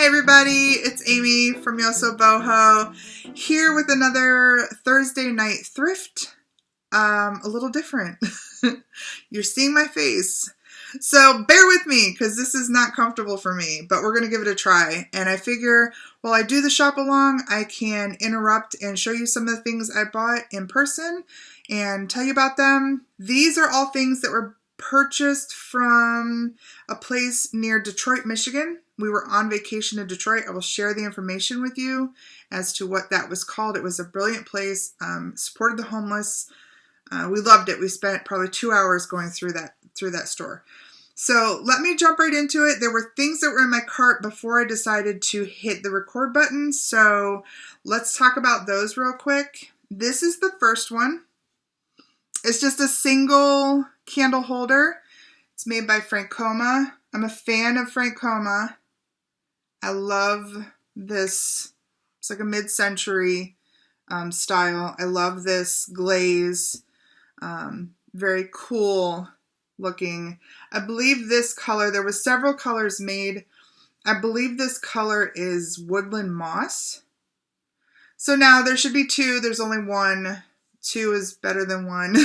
Hi everybody, it's Amy from Yoso Boho here with another Thursday night thrift. A little different. You're seeing my face. So bear with me because this is not comfortable for me, but we're going to give it a try. And I figure while I do the shop along, I can interrupt and show you some of the things I bought in person and tell you about them. These are all things that were purchased from a place near Detroit, Michigan. We were on vacation in Detroit. I will share the information with you as to what that was called. It was a brilliant place, supported the homeless. We loved it. We spent probably 2 hours going through that store. So let me jump right into it. There were things that were in my cart before I decided to hit the record button. So let's talk about those real quick. This is the first one. It's just a single candle holder. It's made by Francoma. I'm a fan of Francoma. I love this. It's like a mid-century style. I love this glaze. Very cool looking. I believe this color, there was several colors made. I believe this color is woodland moss. So now there should be two. There's only one. Two is better than one.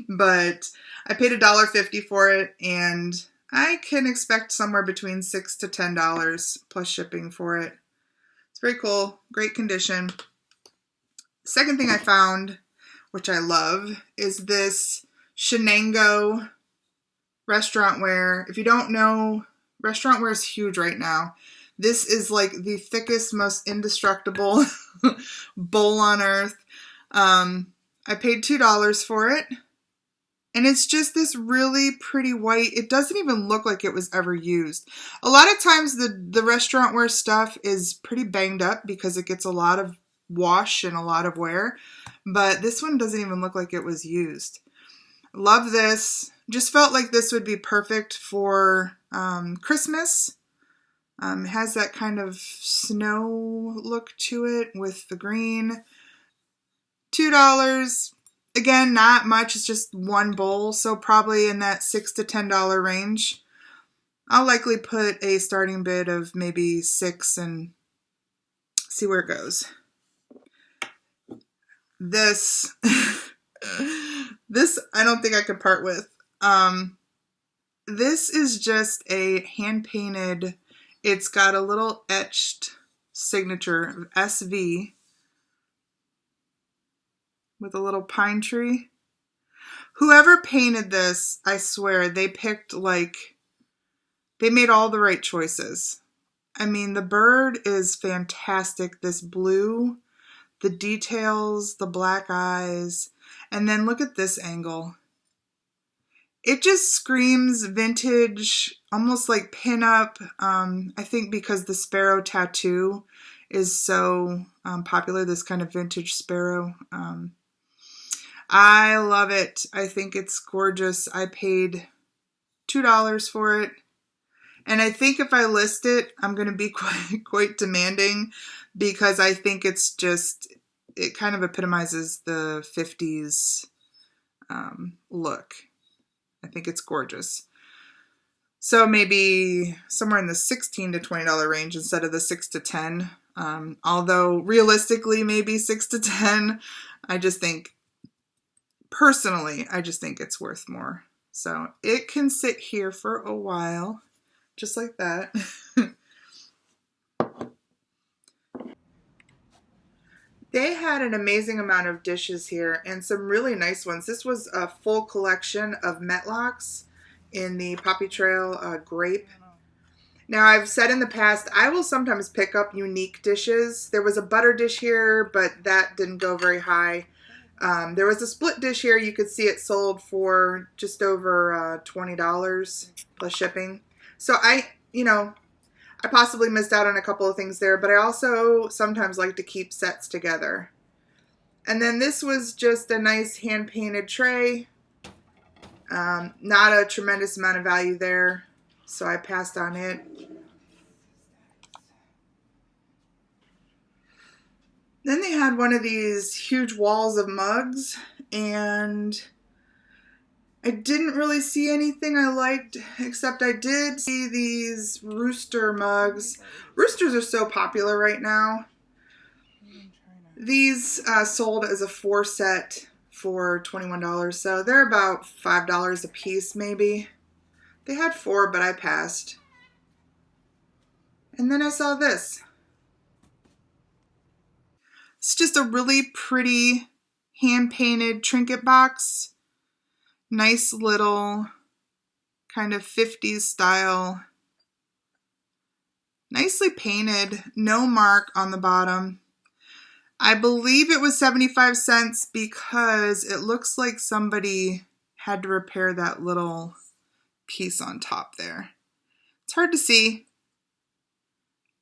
But I paid $1.50 for it, and I can expect somewhere between $6 to $10 plus shipping for it. It's very cool. Great condition. Second thing I found, which I love, is this Shenango restaurant wear. If you don't know, restaurant wear is huge right now. This is like the thickest, most indestructible bowl on earth. I paid $2 for it. And it's just this really pretty white. It doesn't even look like it was ever used. A lot of times the restaurant wear stuff is pretty banged up because it gets a lot of wash and a lot of wear. But this one doesn't even look like it was used. Love this. Just felt like this would be perfect for Christmas. It has that kind of snow look to it with the green. $2. Again, not much. It's just one bowl, so probably in that $6 to $10 range. I'll likely put a starting bid of maybe $6 and see where it goes. This I don't think I could part with. This is just a hand-painted, it's got a little etched signature of SV with a little pine tree. Whoever painted this, I swear, they made all the right choices. I mean, the bird is fantastic. This blue, the details, the black eyes, and then look at this angle. It just screams vintage, almost like pinup. I think because the sparrow tattoo is so popular, this kind of vintage sparrow. I love it. I think it's gorgeous. I paid $2 for it. And I think if I list it, I'm going to be quite demanding because I think it's just, it kind of epitomizes the 50s look. I think it's gorgeous. So maybe somewhere in the $16 to $20 range instead of the $6 to $10. Although realistically, maybe $6 to $10. I just think, personally, I just think it's worth more. So it can sit here for a while, just like that. They had an amazing amount of dishes here and some really nice ones. This was a full collection of Metlocks in the Poppy Trail grape. Now, I've said in the past, I will sometimes pick up unique dishes. There was a butter dish here, but that didn't go very high. There was a split dish here. You could see it sold for just over $20 plus shipping. So I possibly missed out on a couple of things there, but I also sometimes like to keep sets together. And then this was just a nice hand-painted tray. Not a tremendous amount of value there, so I passed on it. Then they had one of these huge walls of mugs, and I didn't really see anything I liked, except I did see these rooster mugs. Roosters are so popular right now. These sold as a 4 set for $21, so they're about $5 a piece maybe. They had 4, but I passed. And then I saw this. It's just a really pretty hand-painted trinket box. Nice little kind of 50s style. Nicely painted. No mark on the bottom. I believe it was 75 cents because it looks like somebody had to repair that little piece on top there. It's hard to see,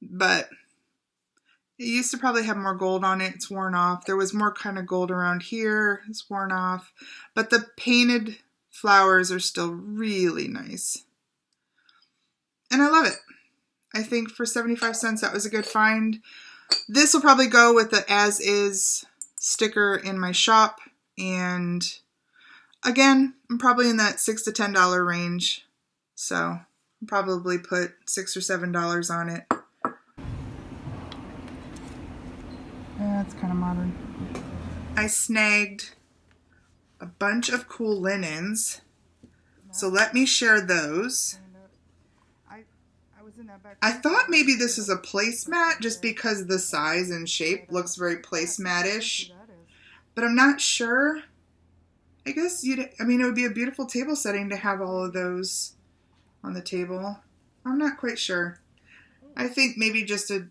but it used to probably have more gold on it. It's worn off. There was more kind of gold around here. It's worn off. But the painted flowers are still really nice. And I love it. I think for 75 cents that was a good find. This will probably go with the as-is sticker in my shop. And again, I'm probably in that $6 to $10 range. So I'll probably put $6 or $7 on it. That's kind of modern. I snagged a bunch of cool linens. So let me share those. I thought maybe this is a placemat just because the size and shape looks very placemat-ish. But I'm not sure. I guess it would be a beautiful table setting to have all of those on the table. I'm not quite sure. I think maybe just a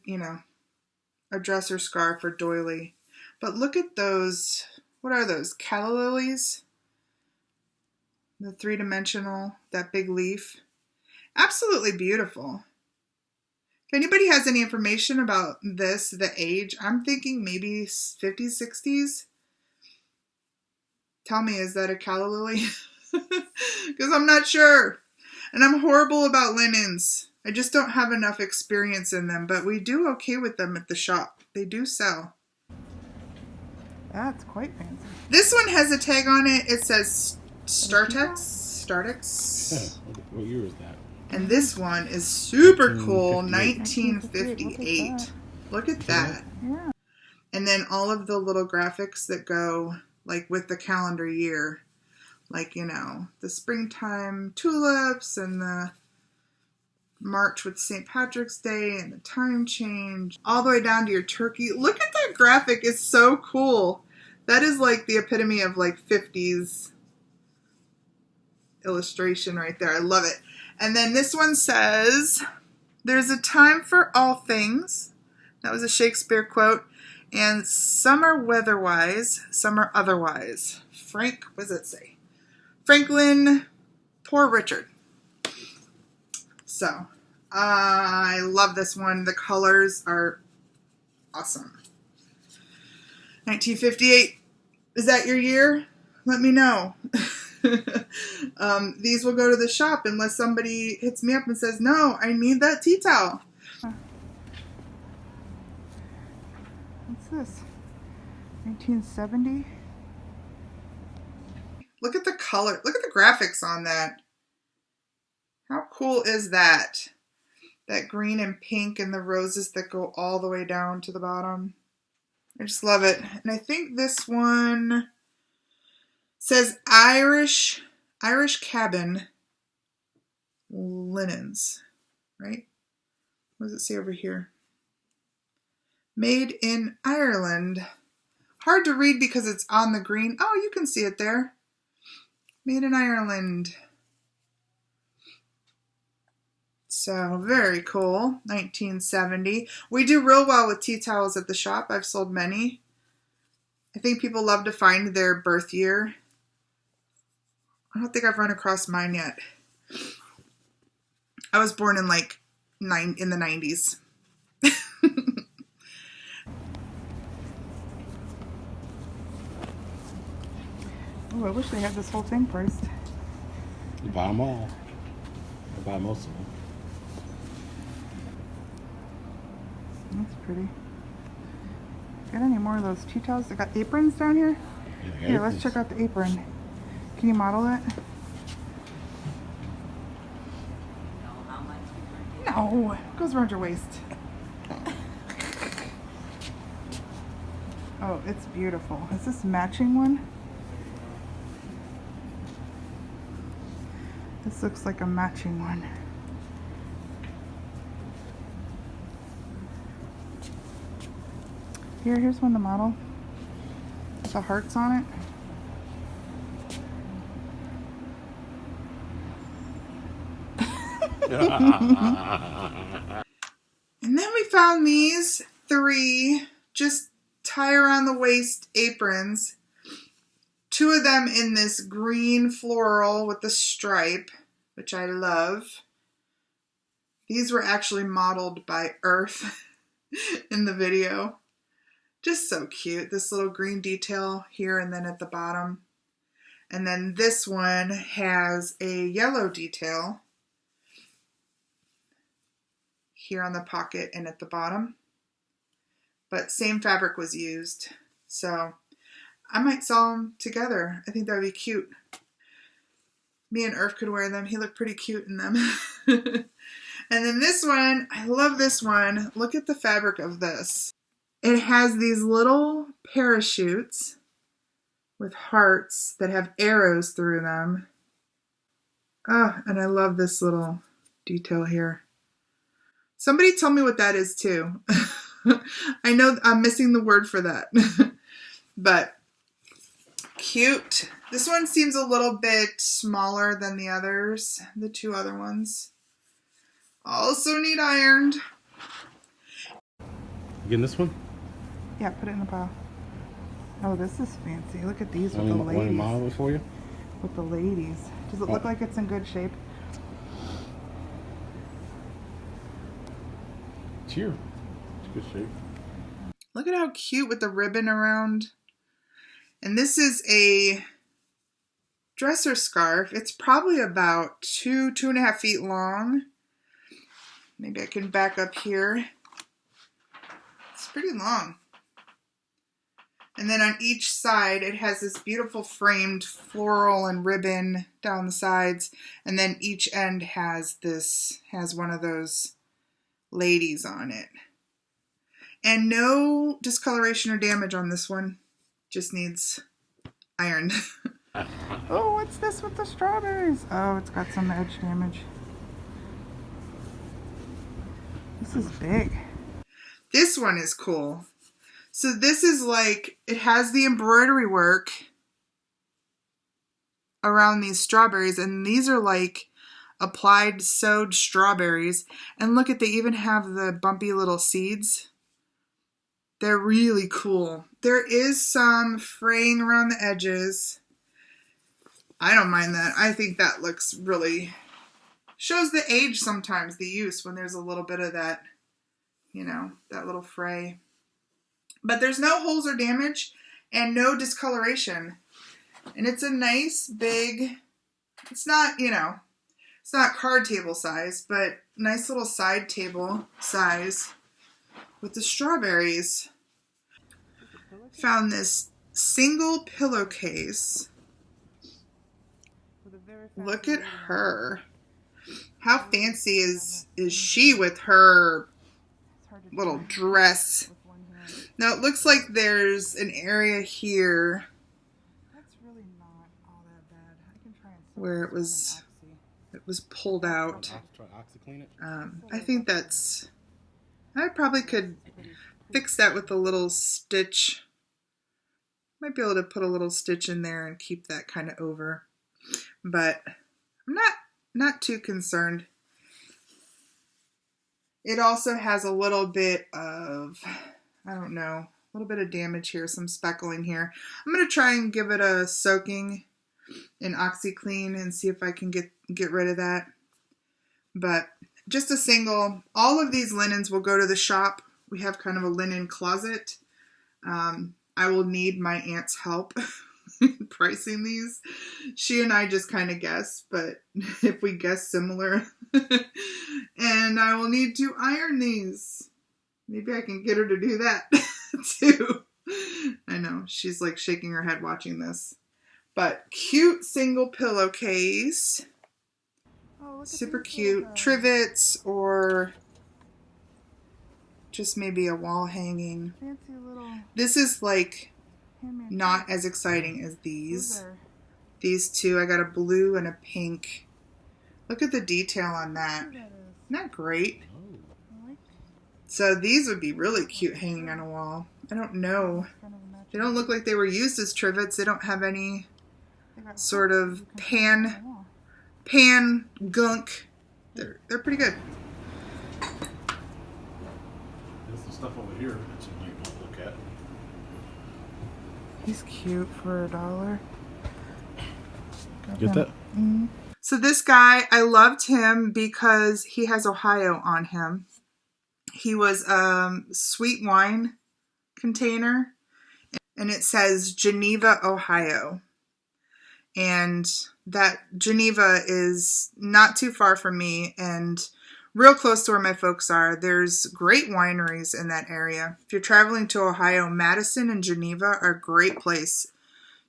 dresser scarf or doily. But look at those. What are those? Calla lilies? The 3-dimensional, that big leaf. Absolutely beautiful. If anybody has any information about this, the age, I'm thinking maybe 50s, 60s. Tell me, is that a calla lily? Because I'm not sure. And I'm horrible about linens. I just don't have enough experience in them, but we do okay with them at the shop. They do sell. That's quite fancy. This one has a tag on it. It says Startex. What year is that? And this one is super cool, 1958. Look at that. Yeah. And then all of the little graphics that go like with the calendar year. Like, the springtime tulips and the March with St. Patrick's Day and the time change. All the way down to your turkey. Look at that graphic. It's so cool. That is like the epitome of like 50s illustration right there. I love it. And then this one says, "There's a time for all things." That was a Shakespeare quote. And "some are weatherwise, some are otherwise." What does it say? Franklin, Poor Richard. So, I love this one. The colors are awesome. 1958. Is that your year? Let me know. These will go to the shop unless somebody hits me up and says, "No, I need that tea towel." What's this? 1970? Look at the color. Look at the graphics on that. How cool is that? That green and pink and the roses that go all the way down to the bottom. I just love it. And I think this one says Irish Cabin Linens, right? What does it say over here? Made in Ireland. Hard to read because it's on the green. Oh, you can see it there. Made in Ireland. So, very cool. 1970. We do real well with tea towels at the shop. I've sold many. I think people love to find their birth year. I don't think I've run across mine yet. I was born in in the 90s. Oh, I wish they had this whole thing priced. You buy them all. I buy most of them. That's pretty. Got any more of those tea towels? They got aprons down here? Yeah, Here, let's check out the apron. Can you model it? No, it goes around your waist. Oh, it's beautiful. Is this matching one? This looks like a matching one. Here's one, the model. With the hearts on it. And then we found these 3 just tie around the waist aprons. 2 of them in this green floral with the stripe, which I love. These were actually modeled by Earth in the video. Just so cute. This little green detail here and then at the bottom. And then this one has a yellow detail here on the pocket and at the bottom. But same fabric was used. So I might sell them together. I think that would be cute. Me and Irv could wear them. He looked pretty cute in them. And then this one, I love this one. Look at the fabric of this. It has these little parachutes with hearts that have arrows through them. Oh, and I love this little detail here. Somebody tell me what that is too. I know I'm missing the word for that. But cute. This one seems a little bit smaller than the others, the 2 other ones. Also need ironed. You getting this one? Yeah, put it in the pile. Oh, this is fancy. Look at these with the Want me to model ladies. it for you? With the ladies. Does it look like it's in good shape? It's here. It's good shape. Look at how cute with the ribbon around. And this is a dresser scarf. It's probably about 2.5 feet long. Maybe I can back up here. It's pretty long. And then on each side, it has this beautiful framed floral and ribbon down the sides. And then each end has one of those ladies on it. And no discoloration or damage on this one. Just needs ironed. Oh, what's this with the strawberries? Oh, it's got some edge damage. This is big. This one is cool. So this is like, it has the embroidery work around these strawberries, and these are like applied sewed strawberries. And look at, they even have the bumpy little seeds. They're really cool. There is some fraying around the edges. I don't mind that. I think that looks really, shows the age sometimes, the use, when there's a little bit of that, you know, that little fray. But there's no holes or damage and no discoloration. And it's a nice big, it's not, you know, it's not card table size, but nice little side table size with the strawberries. Found this single pillowcase. Look at her. How fancy is she with her little dress? Now it looks like there's an area here where it was pulled out. I think I probably could fix that with a little stitch. Might be able to put a little stitch in there and keep that kind of over. But I'm not too concerned. It also has a little bit of, I don't know, a little bit of damage here, some speckling here. I'm going to try and give it a soaking in OxyClean and see if I can get rid of that. But just a single. All of these linens will go to the shop. We have kind of a linen closet. I will need my aunt's help pricing these. She and I just kind of guess, but if we guess similar. And I will need to iron these. Maybe I can get her to do that too. I know, she's like shaking her head watching this. But cute single pillowcase. Oh, Super cute. Trivets or just maybe a wall hanging. Fancy little. This is like not as exciting as these. These two, I got a blue and a pink. Look at the detail on that. Isn't that great? So these would be really cute hanging on a wall. I don't know. They don't look like they were used as trivets. They don't have any sort of pan gunk. They're pretty good. There's some stuff over here that you might want to look at. He's cute for $1. Get that? Mm-hmm. So this guy, I loved him because he has Ohio on him. He was a sweet wine container, and it says Geneva, Ohio. And that Geneva is not too far from me and real close to where my folks are. There's great wineries in that area. If you're traveling to Ohio, Madison and Geneva are a great place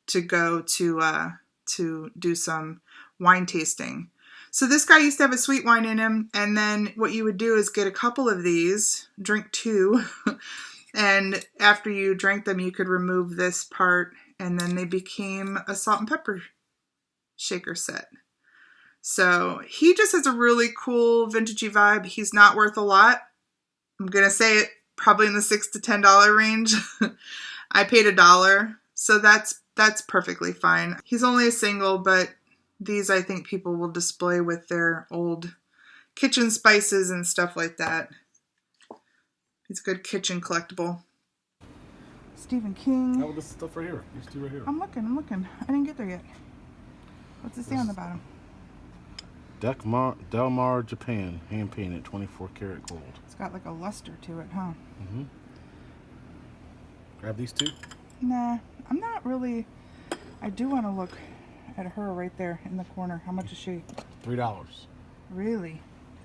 to go to do some wine tasting. So this guy used to have a sweet wine in him, and then what you would do is get a couple of these, drink 2, and after you drank them, you could remove this part, and then they became a salt and pepper shaker set. So he just has a really cool vintagey vibe. He's not worth a lot. I'm going to say it probably in the $6 to $10 range. I paid $1, so that's perfectly fine. He's only a single, but these I think people will display with their old kitchen spices and stuff like that. He's a good kitchen collectible. Stephen King. Oh, this stuff right here. These two right here. I'm looking. I didn't get there yet. What's it say on the bottom? Delmar, Japan. Hand painted, 24 karat gold. It's got like a luster to it, huh? Mm-hmm. Grab these two. Nah, I'm not really. I do want to look at her right there in the corner. How much is she? $3. Really?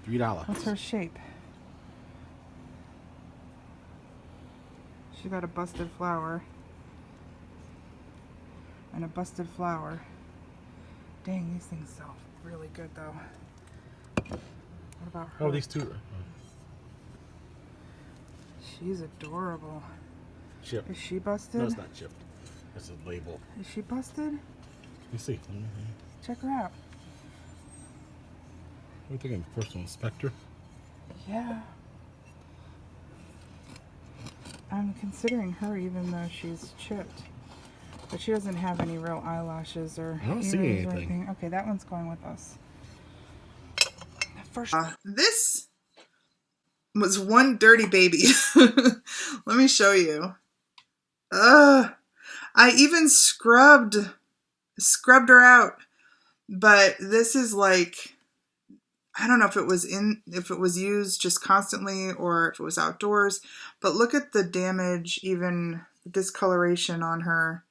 $3. What's her shape? She got a busted flower. And a busted flower. Dang, these things sell really good though. What about her? Oh, these two. She's adorable. Chip. Is she busted? No, it's not chipped. It's a label. Is she busted? You see. Mm-hmm. Check her out. What are you thinking? Personal inspector? Yeah. I'm considering her even though she's chipped. But she doesn't have any real eyelashes or I don't see earrings or anything. anything. Okay, that one's going with us. First, This was one dirty baby. Let me show you. I even scrubbed her out. But this is like, I don't know if it was used just constantly or if it was outdoors, but look at the damage, even the discoloration on her.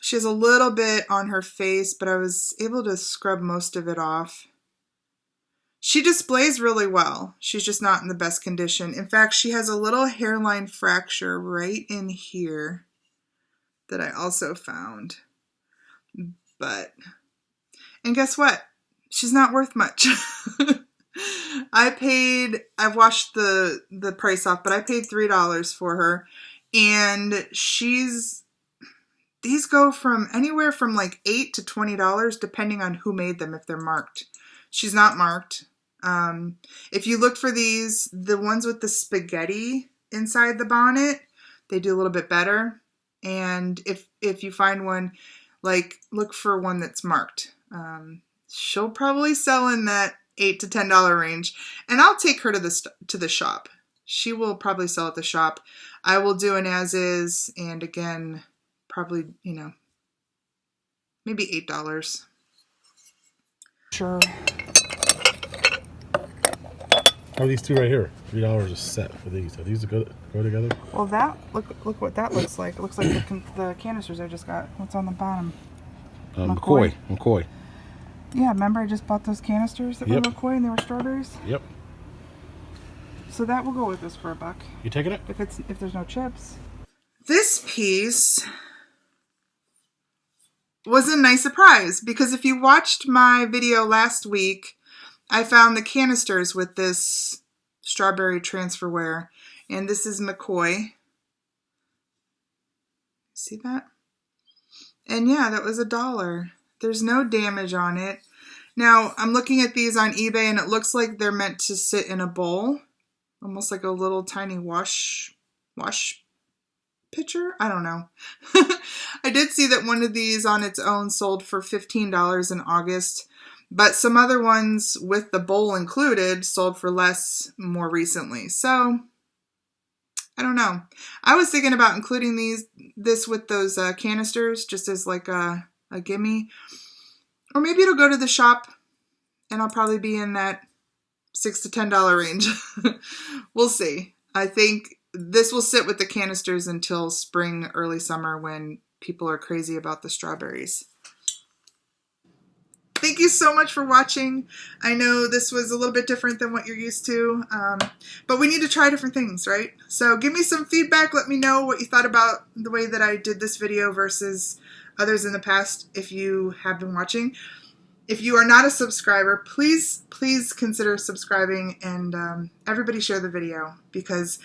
She has a little bit on her face, but I was able to scrub most of it off. She displays really well. She's just not in the best condition. In fact, she has a little hairline fracture right in here that I also found. And guess what? She's not worth much. I've washed the price off, but I paid $3 for her. And these go from anywhere from like $8 to $20, depending on who made them, if they're marked. She's not marked. If you look for these, the ones with the spaghetti inside the bonnet, they do a little bit better. And if you find one, like, look for one that's marked. She'll probably sell in that $8 to $10 range, and I'll take her to the shop. She will probably sell at the shop. I will do an as is, and again, probably, maybe $8. sure. Oh, these two right here. $3 a set for these. Are these go together? Well, look what that looks like. It looks like the canisters I just got. What's on the bottom? McCoy. Yeah, remember I just bought those canisters that were McCoy and they were strawberries? Yep. So that will go with us for $1. You taking it? If there's no chips. This piece was a nice surprise, because if you watched my video last week, I found the canisters with this strawberry transferware, and this is McCoy. See that? And yeah, that was $1. There's no damage on it. Now, I'm looking at these on eBay, and it looks like they're meant to sit in a bowl, almost like a little tiny wash pitcher. I don't know. I did see that one of these on its own sold for $15 in August, but some other ones with the bowl included sold for less more recently. So I don't know. I was thinking about including this with those canisters just as like a gimme. Or maybe it'll go to the shop and I'll probably be in that $6 to $10 range. We'll see. I think this will sit with the canisters until spring, early summer, when people are crazy about the strawberries. Thank you so much for watching. I know this was a little bit different than what you're used to, but we need to try different things, right? So give me some feedback. Let me know what you thought about the way that I did this video versus others in the past if you have been watching. If you are not a subscriber, please consider subscribing, and everybody share the video, because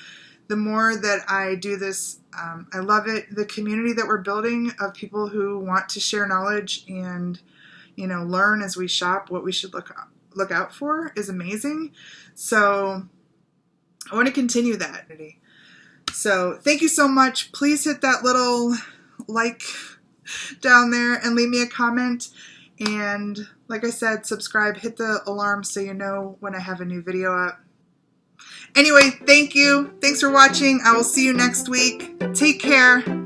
the more that I do this, I love it. The community that we're building of people who want to share knowledge and, you know, learn as we shop what we should look out for is amazing. So I want to continue that. So thank you so much. Please hit that little like down there and leave me a comment. And like I said, subscribe, hit the alarm so you know when I have a new video up. Anyway, thank you. Thanks for watching. I will see you next week. Take care.